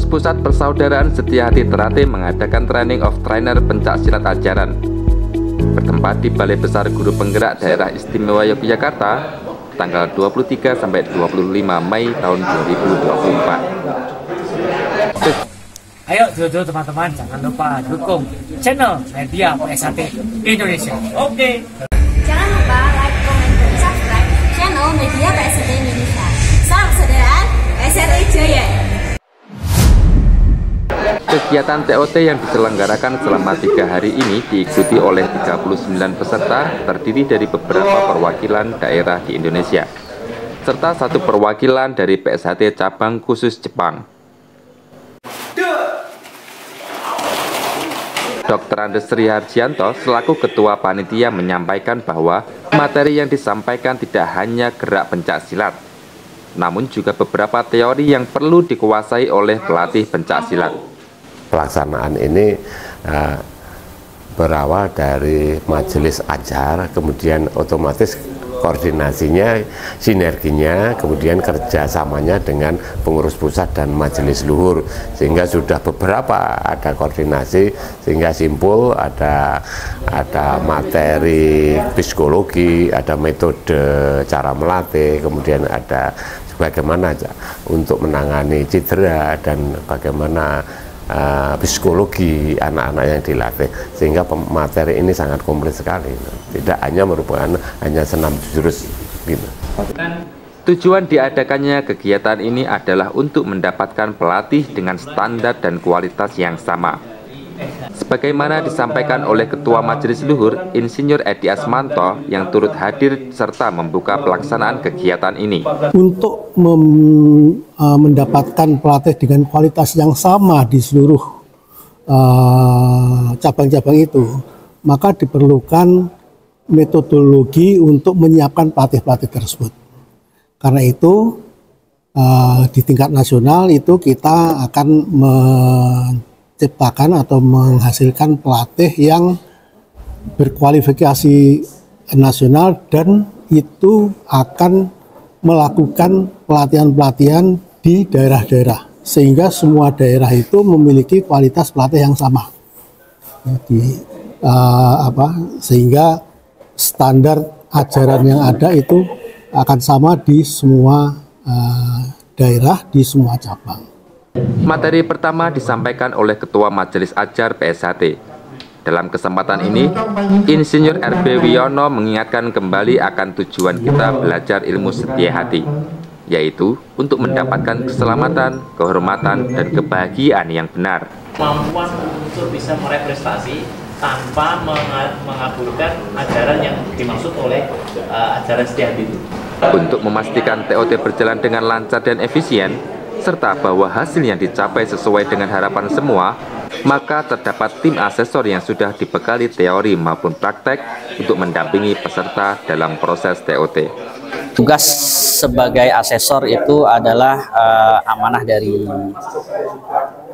Pengurus Pusat Persaudaraan Setiahati Ternate mengadakan training of trainer pencak silat ajaran bertempat di Balai Besar Guru Penggerak Daerah Istimewa Yogyakarta tanggal 23 sampai 25 Mei tahun 2024. Ayo dulu teman-teman, jangan lupa dukung channel media PSHT Indonesia. Oke. Jangan lupa like, comment, dan subscribe channel media PSHT Indonesia. Salam persaudaraan PSHT Jaya. Kegiatan TOT yang diselenggarakan selama 3 hari ini diikuti oleh 39 peserta terdiri dari beberapa perwakilan daerah di Indonesia serta 1 perwakilan dari PSHT cabang khusus Jepang. Dr. Andes Sri Harjianto selaku Ketua Panitia menyampaikan bahwa materi yang disampaikan tidak hanya gerak pencak silat, namun juga beberapa teori yang perlu dikuasai oleh pelatih pencak silat. Pelaksanaan ini berawal dari majelis ajar, kemudian otomatis koordinasinya, sinerginya, kemudian kerjasamanya dengan pengurus pusat dan majelis luhur, sehingga sudah beberapa ada koordinasi, sehingga simpul ada materi psikologi, ada metode cara melatih, kemudian ada bagaimana untuk menangani cedera dan bagaimana psikologi anak-anak yang dilatih, sehingga materi ini sangat komplit sekali, tidak hanya merupakan hanya senam jurus gitu. Tujuan diadakannya kegiatan ini adalah untuk mendapatkan pelatih dengan standar dan kualitas yang sama. Sebagaimana disampaikan oleh Ketua Majelis Luhur, Insinyur Edi Asmanto, yang turut hadir serta membuka pelaksanaan kegiatan ini. Untuk mendapatkan pelatih dengan kualitas yang sama di seluruh cabang-cabang itu, maka diperlukan metodologi untuk menyiapkan pelatih-pelatih tersebut. Karena itu, di tingkat nasional itu kita akan menciptakan atau menghasilkan pelatih yang berkualifikasi nasional dan itu akan melakukan pelatihan-pelatihan di daerah-daerah sehingga semua daerah itu memiliki kualitas pelatih yang sama. Jadi sehingga standar ajaran yang ada itu akan sama di semua daerah, di semua cabang. Materi pertama disampaikan oleh Ketua Majelis Ajar PSHT. Dalam kesempatan ini, Insinyur RB Wiono mengingatkan kembali akan tujuan kita belajar ilmu setia hati, yaitu untuk mendapatkan keselamatan, kehormatan, dan kebahagiaan yang benar. Kemampuan untuk bisa meraih prestasi tanpa mengaburkan ajaran yang dimaksud oleh ajaran setia hati itu. Untuk memastikan TOT berjalan dengan lancar dan efisien, serta bahwa hasil yang dicapai sesuai dengan harapan semua, maka terdapat tim asesor yang sudah dibekali teori maupun praktek untuk mendampingi peserta dalam proses TOT. Tugas sebagai asesor itu adalah amanah dari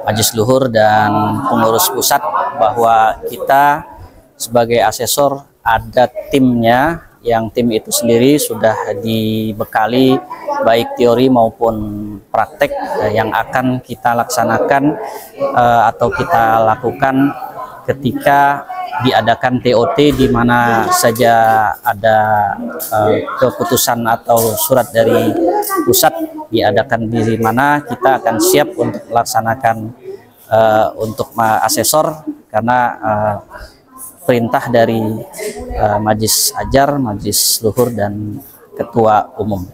Majelis Luhur dan pengurus pusat, bahwa kita sebagai asesor ada timnya, yang tim itu sendiri sudah dibekali baik teori maupun praktek yang akan kita laksanakan atau kita lakukan ketika diadakan TOT, di mana saja ada keputusan atau surat dari pusat diadakan di mana kita akan siap untuk melaksanakan untuk asesor, karena perintah dari Majelis Ajar, Majelis Luhur, dan Ketua Umum.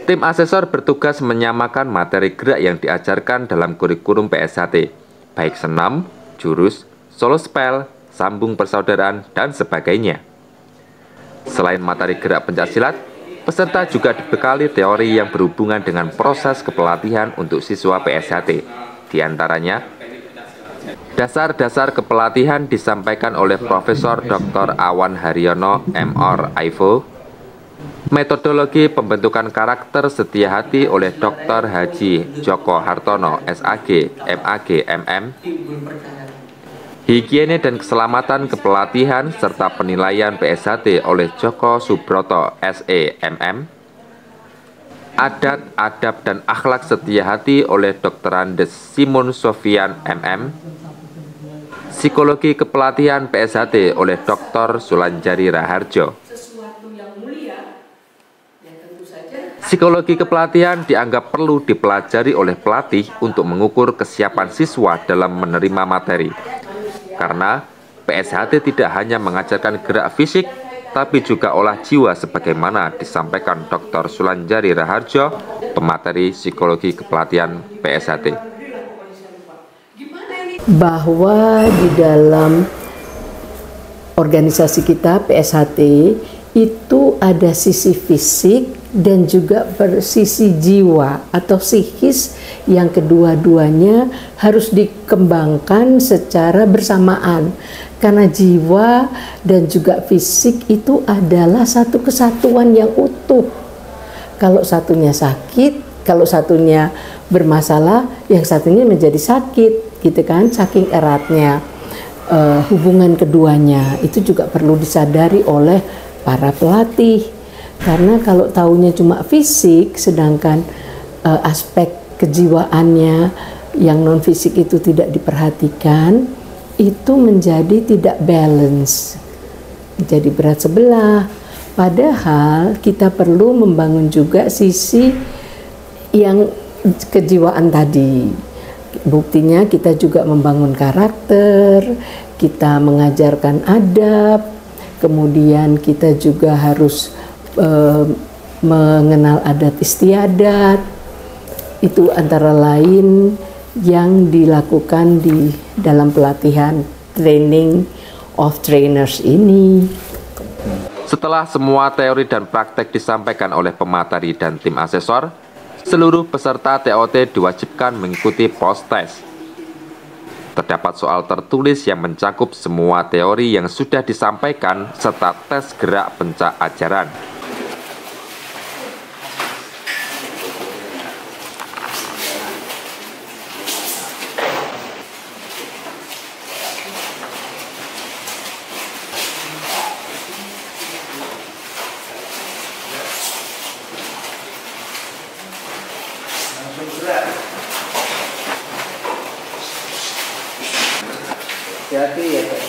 Tim asesor bertugas menyamakan materi gerak yang diajarkan dalam kurikulum PSHT, baik senam, jurus, solo spell, sambung persaudaraan, dan sebagainya. Selain materi gerak pencaksilat, peserta juga dibekali teori yang berhubungan dengan proses kepelatihan untuk siswa PSHT. Di antaranya, dasar-dasar kepelatihan disampaikan oleh Profesor Dr. Awan Haryono, M.Or. Aivo. Metodologi pembentukan karakter setia hati oleh Dr. Haji Joko Hartono, SAG, MAG, MM. Higiene dan keselamatan kepelatihan serta penilaian PSHT oleh Joko Subroto, SE, MM. Adat, Adab, dan Akhlak Setia Hati oleh Dr. Andes Simon Sofian MM, Psikologi Kepelatihan PSHT oleh Dr. Sulanjari Raharjo. Psikologi kepelatihan dianggap perlu dipelajari oleh pelatih untuk mengukur kesiapan siswa dalam menerima materi. Karena PSHT tidak hanya mengajarkan gerak fisik, tapi juga olah jiwa sebagaimana disampaikan Dr. Sulanjari Raharjo, pemateri psikologi kepelatihan PSHT. Bahwa di dalam organisasi kita PSHT itu ada sisi fisik dan juga sisi jiwa atau psikis yang kedua-duanya harus dikembangkan secara bersamaan, karena jiwa dan juga fisik itu adalah satu kesatuan yang utuh. Kalau satunya sakit, kalau satunya bermasalah, yang satunya menjadi sakit, gitu kan, saking eratnya hubungan keduanya. Itu juga perlu disadari oleh para pelatih. Karena kalau taunya cuma fisik, sedangkan aspek kejiwaannya yang non fisik itu tidak diperhatikan, itu menjadi tidak balance, menjadi berat sebelah. Padahal kita perlu membangun juga sisi yang kejiwaan tadi. Buktinya kita juga membangun karakter, kita mengajarkan adab, kemudian kita juga harus mengenal adat istiadat. Itu antara lain yang dilakukan di dalam pelatihan training of trainers ini. Setelah semua teori dan praktek disampaikan oleh pemateri dan tim asesor, seluruh peserta TOT diwajibkan mengikuti post-test. Terdapat soal tertulis yang mencakup semua teori yang sudah disampaikan serta tes gerak pencak ajaran. Hati-hati ya, Kak.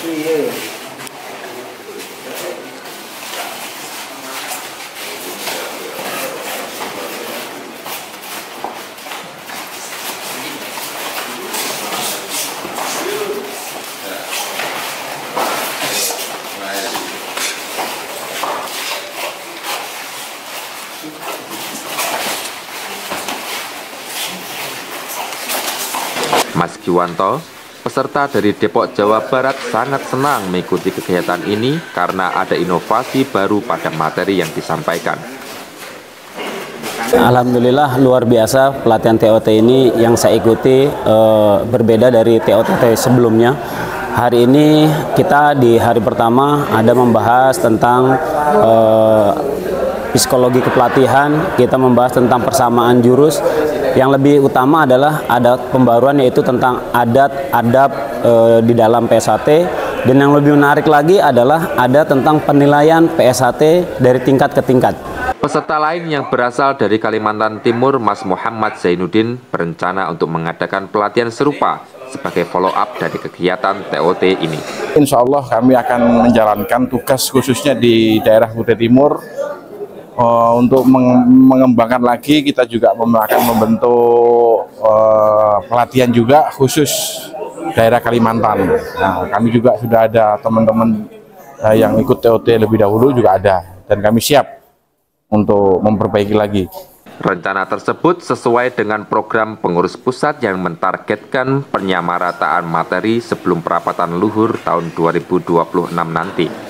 Mas Kiwanto, peserta dari Depok, Jawa Barat, sangat senang mengikuti kegiatan ini karena ada inovasi baru pada materi yang disampaikan. Alhamdulillah luar biasa pelatihan TOT ini yang saya ikuti berbeda dari TOT sebelumnya. Hari ini kita di hari pertama ada membahas tentang psikologi kepelatihan, kita membahas tentang persamaan jurus. Yang lebih utama adalah ada pembaruan yaitu tentang adat, adab di dalam PSHT, dan yang lebih menarik lagi adalah ada tentang penilaian PSHT dari tingkat ke tingkat. Peserta lain yang berasal dari Kalimantan Timur, Mas Muhammad Zainuddin, berencana untuk mengadakan pelatihan serupa sebagai follow up dari kegiatan TOT ini. Insya Allah kami akan menjalankan tugas khususnya di daerah Kutai Timur. Untuk mengembangkan lagi, kita juga akan membentuk pelatihan juga khusus daerah Kalimantan. Nah, kami juga sudah ada teman-teman yang ikut TOT lebih dahulu juga ada, dan kami siap untuk memperbaiki lagi. Rencana tersebut sesuai dengan program pengurus pusat yang mentargetkan penyamarataan materi sebelum perapatan luhur tahun 2026 nanti.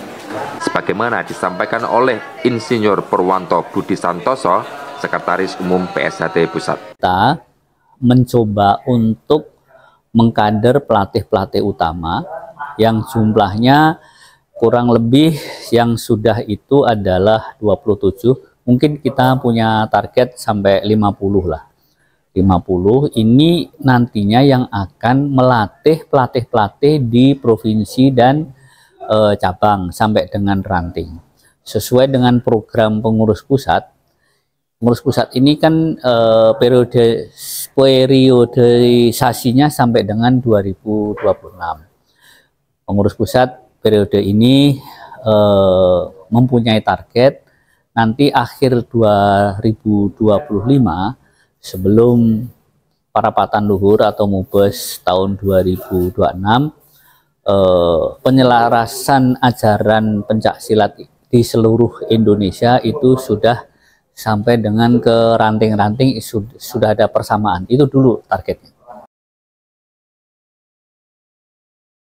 Sebagaimana disampaikan oleh Insinyur Purwanto Budi Santoso, Sekretaris Umum PSHT Pusat. Kita mencoba untuk mengkader pelatih-pelatih utama yang jumlahnya kurang lebih yang sudah itu adalah 27. Mungkin kita punya target sampai 50 lah. 50 ini nantinya yang akan melatih pelatih-pelatih di provinsi dan cabang sampai dengan ranting. Sesuai dengan program pengurus pusat, Pengurus pusat ini kan periodisasinya sampai dengan 2026. Pengurus pusat periode ini mempunyai target nanti akhir 2025 sebelum Parapatan Luhur atau Mubes tahun 2026, penyelarasan ajaran pencak silat di seluruh Indonesia itu sudah sampai dengan ke ranting-ranting, sudah ada persamaan. Itu dulu targetnya.